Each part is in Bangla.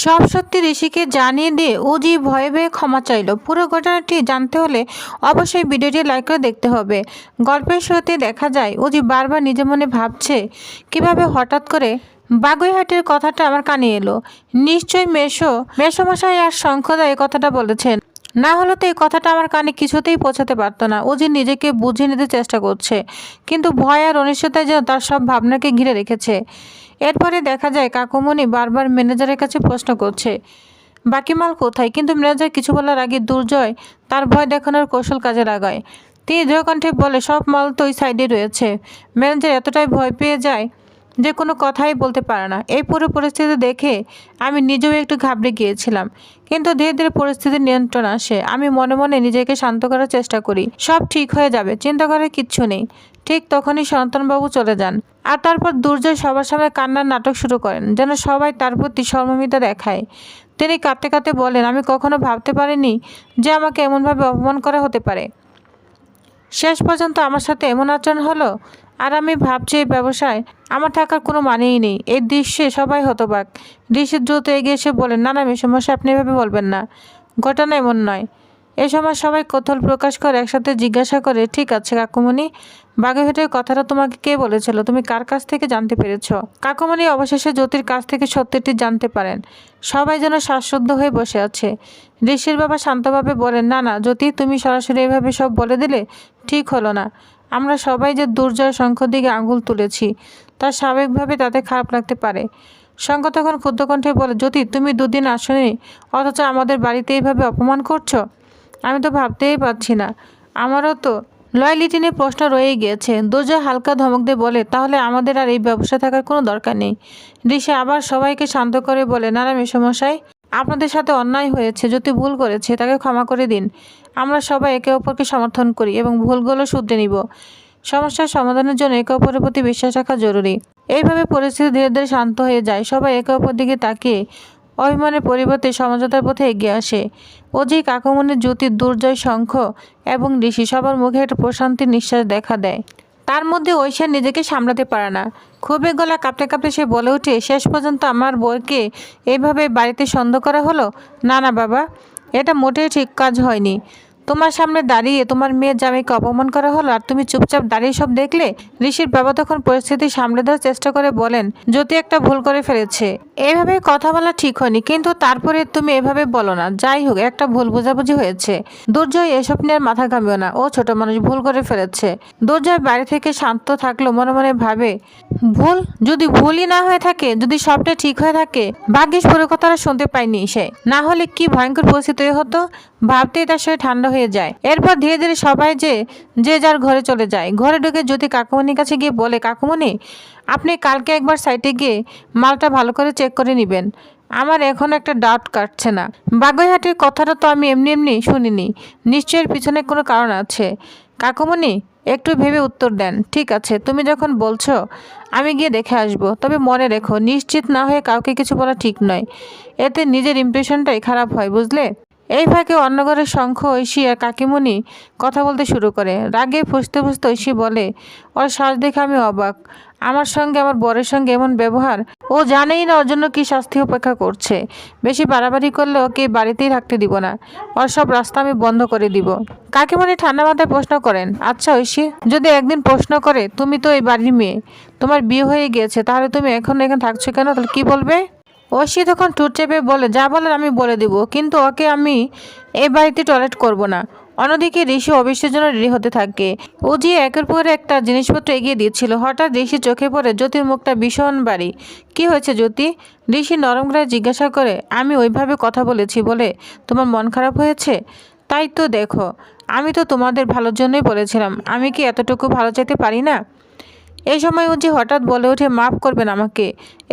সব সত্যি ঋষিকে জানিয়ে দিয়ে অজি ভয়ে ভয়ে ক্ষমা চাইল। পুরো ঘটনাটি জানতে হলে অবশ্যই ভিডিওটি লাইক করে দেখতে হবে। গল্পের শুরুতে দেখা যায় অজি বারবার নিজে মনে ভাবছে কিভাবে হঠাৎ করে বাগুইহাটের কথাটা আমার কানে এলো। নিশ্চয়ই মেসমশাই আর শঙ্খদা এই কথাটা বলেছেন, না হলে তো এই কথাটা আমার কানে কিছুতেই পৌঁছাতে পারতো না। অজি নিজেকে বুঝিয়ে নিতে চেষ্টা করছে, কিন্তু ভয় আর অনিশ্চয়তায় যেন তার সব ভাবনাকে ঘিরে রেখেছে। এরপরে দেখা যায় কাকুমণি বারবার ম্যানেজারের কাছে প্রশ্ন করছে বাকি মাল কোথায়, কিন্তু ম্যানেজার কিছু বলার আগে দুর্জয় তার ভয় দেখানোর কৌশল কাজে লাগায়। তিনি দৃঢ়কণ্ঠে বলে সব মাল তো ওই সাইডে রয়েছে। ম্যানেজার এতটাই ভয় পেয়ে যায় যে কোনো কথাই বলতে পারে না। এই পুরো পরিস্থিতি দেখে আমি নিজেও একটু ঘাবড়ে গিয়েছিলাম, কিন্তু ধীরে ধীরে পরিস্থিতির নিয়ন্ত্রণ আসে। আমি মনে মনে নিজেকে শান্ত করার চেষ্টা করি, সব ঠিক হয়ে যাবে, চিন্তা করার কিচ্ছু নেই। ঠিক তখনই সনাতনবাবু চলে যান, আর তারপর দুর্জয় সবার সামনে কান্নার নাটক শুরু করেন, যেন সবাই তার প্রতি সহমর্মিতা দেখায়। তিনি কাঁদতে কাঁদতে বলেন, আমি কখনো ভাবতে পারিনি যে আমাকে এমনভাবে অপমান করা হতে পারে। শেষ পর্যন্ত আমার সাথে এমন আচরণ হলো, আর আমি ভাবছি এই ব্যবসায় আমার থাকার কোনো মানেই নেই। এই দৃশ্যে সবাই হতবাক। ঋষি দ্রুত এগিয়ে এসে বলেন, না না মেসমশাই, আপনি এভাবে বলবেন না, ঘটনা এমন নয়। এ সময় সবাই কৌতূহল প্রকাশ করে একসাথে জিজ্ঞাসা করে, ঠিক আছে কাকুমণি, বাগেরহাটের কথাটা তোমাকে কে বলেছিল, তুমি কার কাছ থেকে জানতে পেরেছ? কাকুমণি অবশেষে জ্যোতির কাছ থেকে সত্যিটি জানতে পারেন। সবাই যেন শ্বাসরুদ্ধ হয়ে বসে আছে। ঋষির বাবা শান্তভাবে বলেন, না না জ্যোতি, তুমি সরাসরি এভাবে সব বলে দিলে ঠিক হলো না। আমরা সবাই যে দুর্জয় শঙ্খর দিকে আঙুল তুলেছি, তার স্বাভাবিকভাবে তাতে খারাপ লাগতে পারে। শঙ্খ তখন ক্ষুদ্র কণ্ঠে বলে, জ্যোতি, তুমি দুদিন আসনি, অথচ আমাদের বাড়িতে এইভাবে অপমান করছো। আমি তো ভাবতেই পারছি না। আমারও তো লয়ালিটি নিয়ে প্রশ্ন রয়েই গিয়েছে। দুর্জয় হালকা ধমক দিয়ে বলে, তাহলে আমাদের আর এই ব্যবসা থাকার কোনো দরকার নেই। ঋষি আবার সবাইকে শান্ত করে বলে, না না মেসমশাই, আপনাদের সাথে অন্যায় হয়েছে, যদি ভুল করেছে তাকে ক্ষমা করে দিন। আমরা সবাই একে অপরকে সমর্থন করি এবং ভুলগুলো শুধরে নিব। সমস্যার সমাধানের জন্য একে অপরের প্রতি বিশ্বাস রাখা জরুরি। এইভাবে পরিস্থিতি ধীরে ধীরে শান্ত হয়ে যায়। সবাই একে অপর দিকে তাকিয়ে অভিমানের পরিবর্তে সমঝোতার পথে এগিয়ে আসে। অজি, কাকুমণি, জ্যোতি, দুর্জয়, শঙ্খ এবং ঋষি সবার মুখে একটা প্রশান্তির নিঃশ্বাস দেখা দেয়। তার মধ্যে ঐশা নিজেকে সামলাতে পারে না। ক্ষোভে গলা কাঁপতে কাঁপতে সে বলে ওঠে, শেষ পর্যন্ত আমার বউকে এইভাবে বাড়িতে সন্দেহ করা হলো। না না বাবা, এটা মোটেই ঠিক কাজ হয়নি। তোমার সামনে দাঁড়িয়ে তোমার মেয়ের জামাইকে অপমান করা হলো, আর তুমি চুপচাপ দাঁড়িয়ে সব দেখলে। ঋষির বাবা তখন পরিস্থিতি সামলে দেওয়ার চেষ্টা করে বলেন, জ্যোতি একটা ভুল করে ফেলেছে, এভাবে কথা বলা ঠিক হয়নি, কিন্তু তারপরে তুমি এভাবে বলো না। যাই হোক, একটা ভুল বোঝাবুঝি হয়েছে। দুর্জয় এসব নিয়ে আর মাথা ঘামিও না, ও ছোট মানুষ, ভুল করে ফেলেছে। দুর্জয় বাইরে থেকে শান্ত থাকলো, মনে মনে ভাবে, ভুল যদি ভুলই না হয়ে থাকে, যদি সবটা ঠিক হয়ে থাকে, ভাগ্যিস পুরো কথাটা শুনতে পাইনি সে, না হলে কি ভয়ঙ্কর পরিস্থিতি হতো। ভাবতেই তার শরীর ঠান্ডা হয়ে যায়। এরপর ধীরে ধীরে সবাই যে যার ঘরে চলে যায়। ঘরে ঢুকে জ্যোতি কাকুমণির কাছে গিয়ে বলে, কাকুমণি, আপনি কালকে একবার সাইটে গিয়ে মালটা ভালো করে চেক করে নেবেন। আমার এখন একটা ডাউট কাটছে না। বাগুইহাটের কথাটা তো আমি এমনি এমনি শুনিনি, নিশ্চয়ের পিছনে কোনো কারণ আছে। কাকুমণি একটু ভেবে উত্তর দেন। ঠিক আছে, তুমি যখন বলছো, আমি গিয়ে দেখে আসবো, তবে মনে রেখো, নিশ্চিত না হয়ে কাউকে কিছু বলা ঠিক নয়। এতে নিজের ইমপ্রেশনটাই খারাপ হয়, বুঝলে? এই ফাঁকে অন্য ঘরের শঙ্খ, ঐশী আর কাকিমণি কথা বলতে শুরু করে। রাগে ফুঁসতে ফুঁসতে ঐশী বলে, ওর শ্বাস দেখে আমি অবাক। আমার সঙ্গে, আমার বরের সঙ্গে এমন ব্যবহার! ও জানেই না ওর জন্য কি শাস্তি অপেক্ষা করছে। বেশি বাড়াবাড়ি করলে ওকে বাড়িতেই থাকতে দিব না, ওর সব রাস্তা আমি বন্ধ করে দিব। কাকিমণি ঠান্ডা মাথায় প্রশ্ন করেন, আচ্ছা ঐশী, যদি একদিন প্রশ্ন করে, তুমি তো এই বাড়ির মেয়ে, তোমার বিয়ে হয়ে গিয়েছে, তাহলে তুমি এখন এখানে থাকছো কেন? তাহলে কি বলবে? ঐশী তখন ঠোঁট চেপে বলে, যা বলার আমি বলে দিব, কিন্তু ওকে আমি এই বাড়িতে টয়লেট করব না। অন্যদিকে ঋষি অফিসের জন্য রেডি হতে থাকে। ও যে একের পর একটা জিনিসপত্র এগিয়ে দিচ্ছিল, হঠাৎ ঋষি চোখে পড়ে জ্যোতির মুখটা ভীষণ বাড়ি। কি হয়েছে জ্যোতি? ঋষি নরম গলায় জিজ্ঞাসা করে, আমি ওইভাবে কথা বলেছি বলে তোমার মন খারাপ হয়েছে? তাই তো দেখো, আমি তো তোমাদের ভালোর জন্যই বলেছিলাম, আমি কি এতটুকু ভালো চাইতে পারি না? এই সময় উজি হঠাৎ বলে ওঠে, মাফ করবেন আমাকে,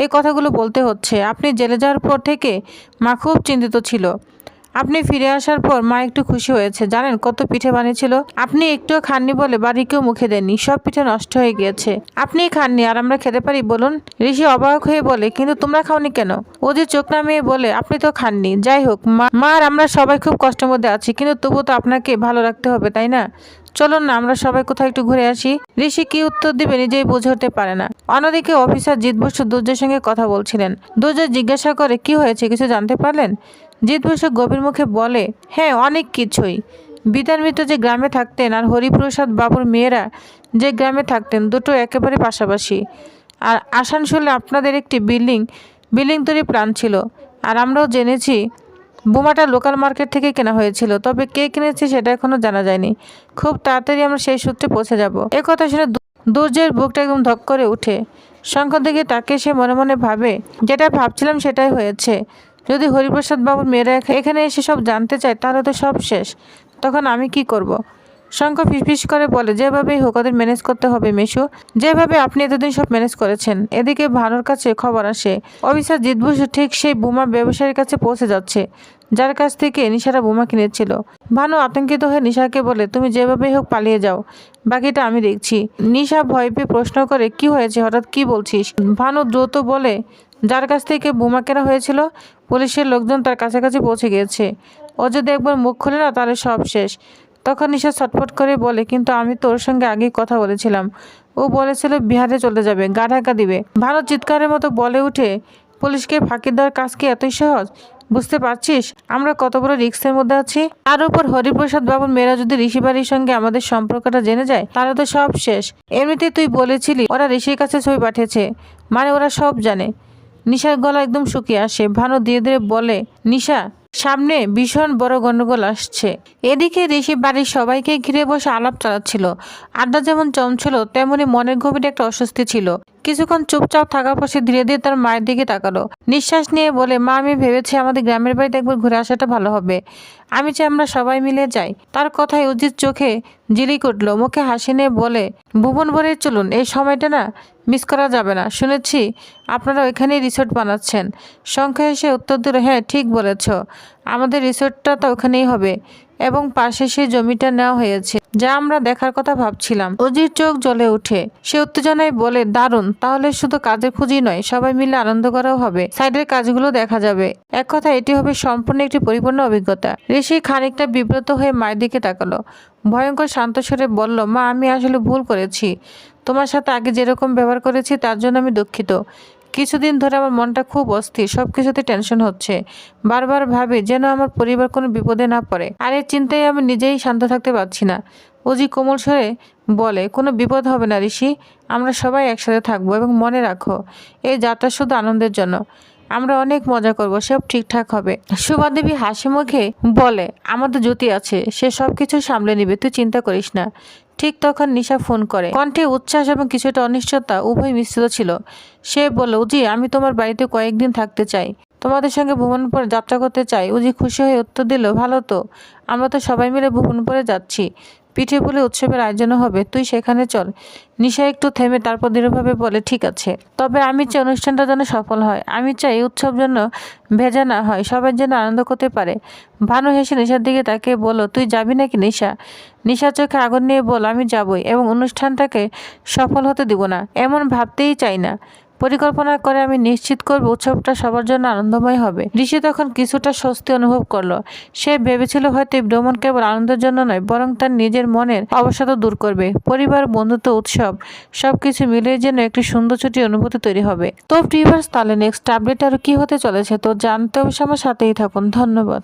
এই কথাগুলো বলতে হচ্ছে। আপনি জেলে যাওয়ার পর থেকে মা খুব চিন্তিত ছিল। আপনি ফিরে আসার পর মা একটু খুশি হয়েছে, জানেন কত পিঠে বানিয়েছিল। আপনি একটুও খাননি বলে বাড়িকেও মুখে দেননি, সব পিঠে নষ্ট হয়ে গিয়েছে। আপনি খাননি আর আমরা খেতে পারি বলুন? ঋষি অবাক হয়ে বলে, কিন্তু তোমরা খাওনি কেন? অজি চোখ নামিয়ে বলে, আপনি তো খাননি। যাই হোক মা আর আমরা সবাই খুব কষ্টের মধ্যে আছি, কিন্তু তবুও তো আপনাকে ভালো রাখতে হবে, তাই না? চলুন না আমরা সবাই কোথাও একটু ঘুরে আসি। ঋষি কি উত্তর দিবে নিজেই বুঝে উঠতে পারে না। অন্যদিকে অফিসার জিৎ বসু দুর্যের সঙ্গে কথা বলছিলেন। দুর্জয় জিজ্ঞাসা করে, কি হয়েছে, কিছু জানতে পারলেন? জিৎ বসু গভীর মুখে বলে, হ্যাঁ অনেক কিছুই। বিদ্যার মিত্র যে গ্রামে থাকতেন আর হরিপ্রসাদ বাবুর মেয়েরা যে গ্রামে থাকতেন, দুটো একেবারে পাশাপাশি। আর আসানসোলে আপনাদের একটি বিল্ডিং তৈরি প্ল্যান ছিল। আর আমরাও জেনেছি বোমাটা লোকাল মার্কেট থেকে কেনা হয়েছিল, তবে কে কিনেছে সেটা এখনো জানা যায়নি। খুব তাড়াতাড়ি আমরা সেই সূত্রে পৌঁছে যাব। কথা শুনে দুর্জয়ের বুকটা একদম ধক করে উঠে। শঙ্কর দিকে তাকে সে মনে মনে ভাবে, যেটা ভাবছিলাম সেটাই হয়েছে। যদি হরিপ্রসাদ বাবুর মেয়েরা এখানে এসে সব জানতে চায় তাহলে তো সব শেষ। তখন আমি কি করব? শঙ্কর ফিসফিস করে বলে, যেভাবেই হোক ওদের ম্যানেজ করতে হবে মেশু, যেভাবে আপনি এতদিন সব ম্যানেজ করেছেন। এদিকে ভানুর কাছে খবর আসে অফিসার জিৎ বসু ঠিক সেই বোমা ব্যবসায়ীর কাছে পৌঁছে যাচ্ছে, যার কাছ থেকে নিশারা বোমা কিনেছিল। ভানু আতঙ্কিত হয়ে নিশাকে বলে, তুমি যেভাবেই হোক পালিয়ে যাও, বাকিটা আমি দেখছি। নিশা ভয় পেয়ে প্রশ্ন করে, কি হয়েছে, হঠাৎ কি বলছিস? ভানু দ্রুত বলে, যার কাছ থেকে বোমা কেনা হয়েছিল পুলিশের লোকজন তার কাছাকাছি পৌঁছে গিয়েছে। ও যদি একবার মুখ খুলে না তাহলে সব শেষ। তখন নিশা ছটফট করে বলে, কিন্তু আমি তোর সঙ্গে আগেই কথা বলেছিলাম, ও বলেছিল বিহারে চলে যাবে, গা ঢাকা দিবে। ভানু চিৎকারের মতো বলে উঠে, পুলিশকে ফাঁকি দেওয়ার কাজ কি এতই সহজ? বুঝতে পারছিস আমরা কত বড় রিস্কের মধ্যে আছি? তার উপর হরিপ্রসাদ বাবুর মেয়েরা যদি ঋষি বাড়ির সঙ্গে আমাদের সম্পর্কটা জেনে যায় তাহলে তো সব শেষ। এমনিতেই তুই বলেছিলি ওরা ঋষির কাছে ছবি পাঠিয়েছে, মানে ওরা সব জানে। নিশার গলা একদম শুকিয়ে আসে। ভানু ধীরে ধীরে বলে, নিশা সামনে ভীষণ বড় গন্ডগোল আসছে। এদিকে ঋষি বাড়ির সবাইকে ঘিরে বসে আলাপ চালাচ্ছিল। আড্ডা যেমন জমছিল তেমনি মনের গভীরে একটা অস্বস্তি ছিল। কিছুক্ষণ চুপচাপ থাকার পর সে ধীরে ধীরে তার মায়ের দিকে তাকালো। নিঃশ্বাস নিয়ে বলে, মা আমি ভেবেছি আমাদের গ্রামের বাড়িতে একবার ঘুরে আসাটা ভালো হবে। আমি চাই আমরা সবাই মিলে যাই। তার কথায় অজিত চোখে জিলিক উঠল, মুখে হাসি নিয়ে বলে, ভুবন ভরে চলুন, এই সময়টা না মিস করা যাবে না। শুনেছি আপনারা ওইখানেই রিসোর্ট বানাচ্ছেন। শঙ্কর এসে উত্তর দিল, হ্যাঁ ঠিক বলেছ, আমাদের রিসোর্টটা তো ওখানেই হবে এবং পাশে সেই জমিটা নেওয়া হয়েছে, যা আমরা দেখার কথা ভাবছিলাম। অজির চোখ জ্বলে উঠে। সে উত্তেজনায় বলে, দারুণ, তাহলে শুধু কাজের খুঁজি নয়, সবাই মিলে আনন্দ করাও হবে, সাইডের কাজগুলো দেখা যাবে। এক কথা এটি হবে সম্পূর্ণ একটি পরিপূর্ণ অভিজ্ঞতা। ঋষি খানিকটা বিব্রত হয়ে মায়ের দিকে তাকালো। ভয়ঙ্কর শান্ত স্বরে বলল, মা আমি আসলে ভুল করেছি। তোমার সাথে আগে যেরকম ব্যবহার করেছি তার জন্য আমি দুঃখিত। কিছুদিন ধরে আমার মনটা খুব অস্থির, সবকিছুতে টেনশন হচ্ছে। বারবার ভাবি যেন আমার পরিবার কোনো বিপদে না পড়ে, আর এই চিন্তায় আমি নিজেই শান্ত থাকতে পারছি না। অজি কোমল স্বরে বলে, কোনো বিপদ হবে না ঋষি, আমরা সবাই একসাথে থাকবো এবং মনে রাখো এই যাত্রা শুধু আনন্দের জন্য। আমরা অনেক মজা করব, সব ঠিকঠাক হবে। সুভা দেবী হাসি মুখে বলে, আমাদের জ্যোতি আছে, সে সবকিছু সামলে নিবে, তুই চিন্তা করিস না। ঠিক তখন নিশা ফোন করে। কণ্ঠে উচ্ছ্বাস এবং কিছুটা অনিশ্চয়তা উভয় মিশ্রিত ছিল। সে বলল, উজি আমি তোমার বাড়িতে কয়েকদিন থাকতে চাই, তোমাদের সঙ্গে ভুবনপুরে যাত্রা করতে চাই। উজি খুশি হয়ে উত্তর দিল, ভালো তো, আমরা তো সবাই মিলে ভুবনপুরে যাচ্ছি, পিঠে পুলি উৎসবের আয়োজনও হবে, তুই সেখানে চল। নিশা একটু থেমে তারপর দৃঢ়ভাবে বলে, ঠিক আছে, তবে আমি চাই অনুষ্ঠানটা যেন সফল হয়। আমি চাই উৎসব যেন ভেজা না হয়, সবাই যেন আনন্দ করতে পারে। ভানু হেসে নিশার দিকে তাকে বলল, তুই যাবি নাকি নিশা? নিশা চোখে আগুন নিয়ে বল, আমি যাবই, এবং অনুষ্ঠানটাকে সফল হতে দিব না এমন ভাবতেই চাই না। পরিকল্পনা করে আমি নিশ্চিত করব উৎসবটা সবার জন্য আনন্দময় হবে। ঋষি তখন কিছুটা স্বস্তি অনুভব করলো। সে ভেবেছিল হয়তো এই ভ্রমণ কেবল আনন্দের জন্য নয়, বরং তার নিজের মনের অবসাদও দূর করবে। পরিবার, বন্ধুত্ব, উৎসব সবকিছু মিলিয়ে যেন একটি সুন্দর ছুটি অনুভূতি তৈরি হবে। তো ভিউয়ার্স, তাহলে নেক্সট আপডেট আর কি হতে চলেছে তো জানতে অবশ্যই আমার সাথেই থাকুন। ধন্যবাদ।